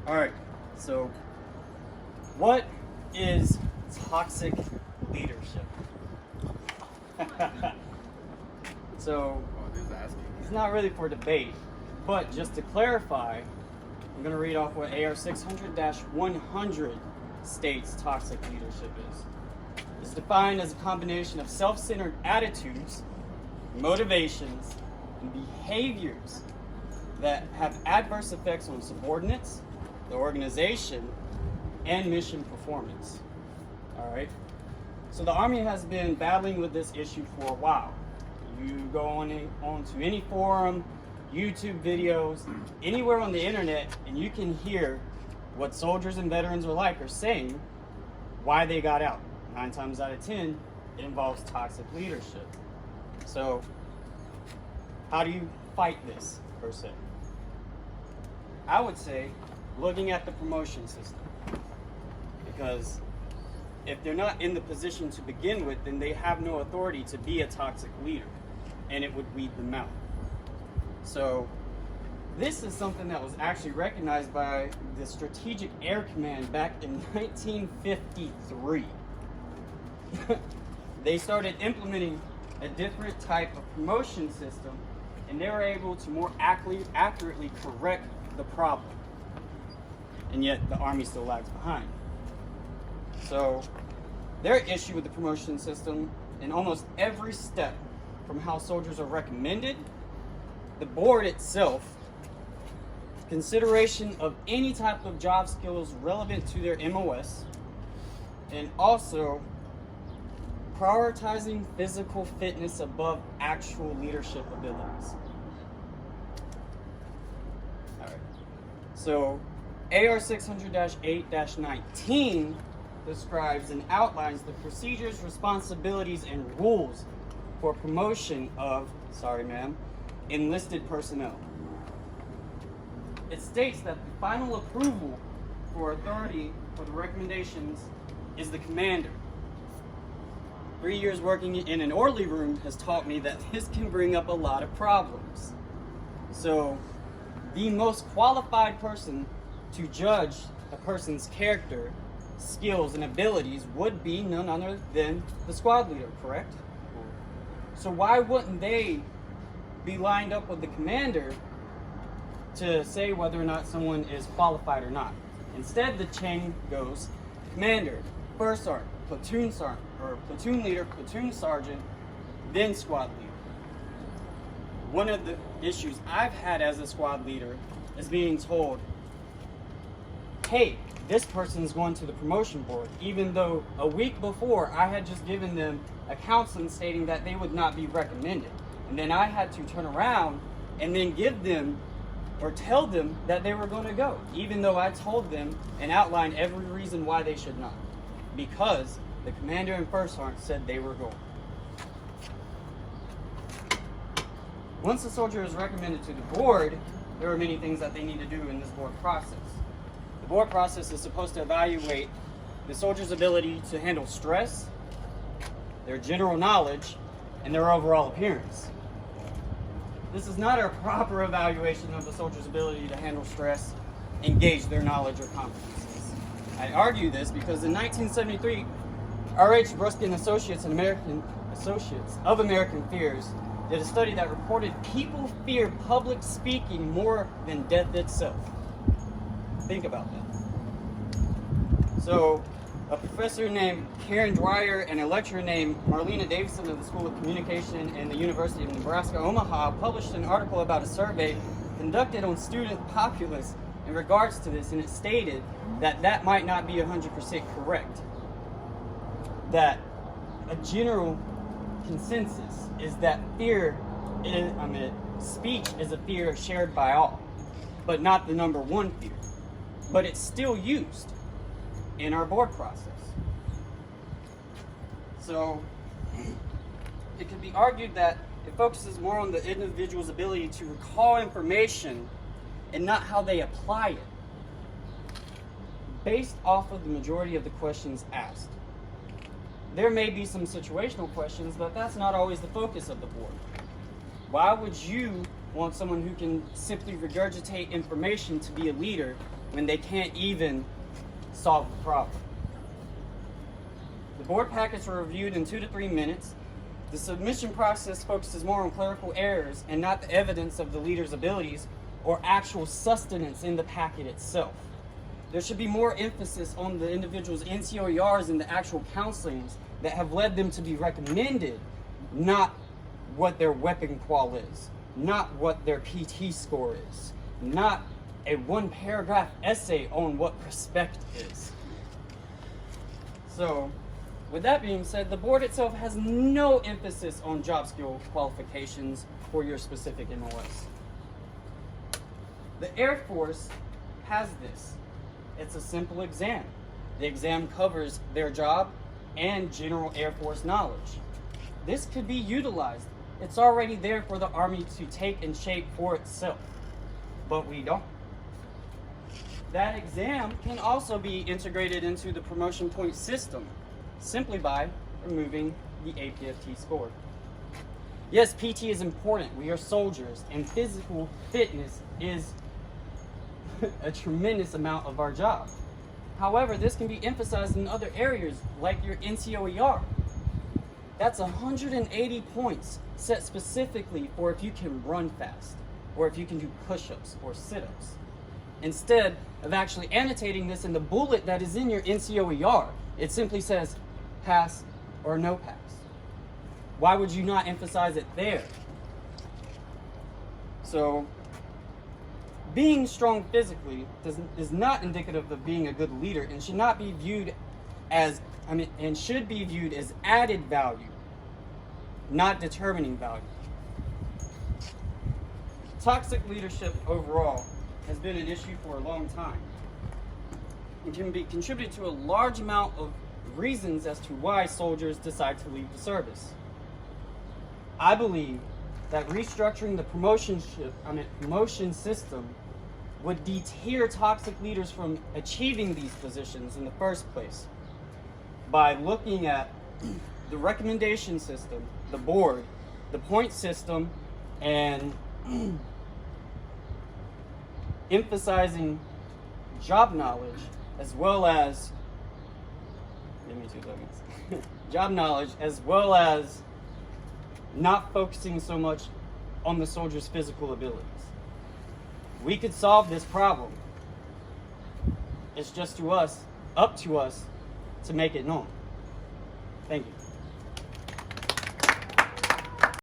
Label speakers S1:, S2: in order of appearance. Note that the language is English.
S1: All right, so what is toxic leadership? So it's not really for debate, but just to clarify, I'm going to read off what AR 600-100 states toxic leadership is. It's defined as a combination of self-centered attitudes, motivations, and behaviors that have adverse effects on subordinates, the organization, and mission performance. All right. So the Army has been battling with this issue for a while. You go onto any forum, YouTube videos, anywhere on the internet, and you can hear what soldiers and veterans alike are saying why they got out. 9 times out of 10, it involves toxic leadership. So how do you fight this, per se? I would say looking at the promotion system, because if they're not in the position to begin with, then they have no authority to be a toxic leader, and it would weed them out. So this is something that was actually recognized by the Strategic Air Command back in 1953. They started implementing a different type of promotion system, and they were able to more accurately correct the problem. And yet the Army still lags behind. So their issue with the promotion system, in almost every step from how soldiers are recommended, the board itself, consideration of any type of job skills relevant to their MOS, and also prioritizing physical fitness above actual leadership abilities. All right. So AR 600-8-19 describes and outlines the procedures, responsibilities, and rules for promotion of, enlisted personnel. It states that the final approval for authority for the recommendations is the commander. 3 years working in an orderly room has taught me that this can bring up a lot of problems. So the most qualified person to judge a person's character, skills, and abilities would be none other than the squad leader, correct? So why wouldn't they be lined up with the commander to say whether or not someone is qualified or not? Instead, the chain goes commander, first sergeant, platoon leader, platoon sergeant, then squad leader. One of the issues I've had as a squad leader is being told, hey, this person is going to the promotion board, even though a week before I had just given them a counseling stating that they would not be recommended. And then I had to turn around and then give them or tell them that they were going to go, even though I told them and outlined every reason why they should not, because the commander and first sergeant said they were going. Once a soldier is recommended to the board, there are many things that they need to do in this board process. The board process is supposed to evaluate the soldier's ability to handle stress, their general knowledge, and their overall appearance. This is not a proper evaluation of the soldier's ability to handle stress, engage their knowledge or competencies. I argue this because in 1973, R.H. Bruskin Associates and American Associates of American Fears did a study that reported people fear public speaking more than death itself. Think about that. So, a professor named Karen Dwyer and a lecturer named Marlena Davison of the School of Communication and the University of Nebraska, Omaha, published an article about a survey conducted on student populace in regards to this, and it stated that that might not be 100% correct. That a general consensus is that speech is a fear shared by all, but not the number one fear. But it's still used in our board process. So it could be argued that it focuses more on the individual's ability to recall information and not how they apply it, based off of the majority of the questions asked. there may be some situational questions, but that's not always the focus of the board. Why would you want someone who can simply regurgitate information to be a leader when they can't even solve the problem? The board packets are reviewed in 2 to 3 minutes. The submission process focuses more on clerical errors and not the evidence of the leader's abilities or actual sustenance in the packet itself. There should be more emphasis on the individual's NCOERs and the actual counselings that have led them to be recommended, not what their weapon qual is, not what their PT score is, not a 1-paragraph essay on what prospect is. So, with that being said, the board itself has no emphasis on job skill qualifications for your specific MOS. The Air Force has this. It's a simple exam. The exam covers their job and general Air Force knowledge. This could be utilized. It's already there for the Army to take and shape for itself, but we don't. That exam can also be integrated into the promotion point system simply by removing the APFT score. Yes, PT is important. We are soldiers, and physical fitness is a tremendous amount of our job. However, this can be emphasized in other areas like your NCOER. That's 180 points set specifically for if you can run fast, or if you can do push-ups or sit-ups, instead of actually annotating this in the bullet that is in your NCOER. It simply says pass or no pass. Why would you not emphasize it there? So, being strong physically is not indicative of being a good leader and should not be viewed as, and should be viewed as added value, not determining value. Toxic leadership overall has been an issue for a long time and can be contributed to a large amount of reasons as to why soldiers decide to leave the service. I believe that restructuring the promotion system would deter toxic leaders from achieving these positions in the first place by looking at the recommendation system, the board, the point system, and emphasizing job knowledge as well as job knowledge as well as not focusing so much on the soldier's physical abilities. We could solve this problem. It's just up to us to make it known. Thank you.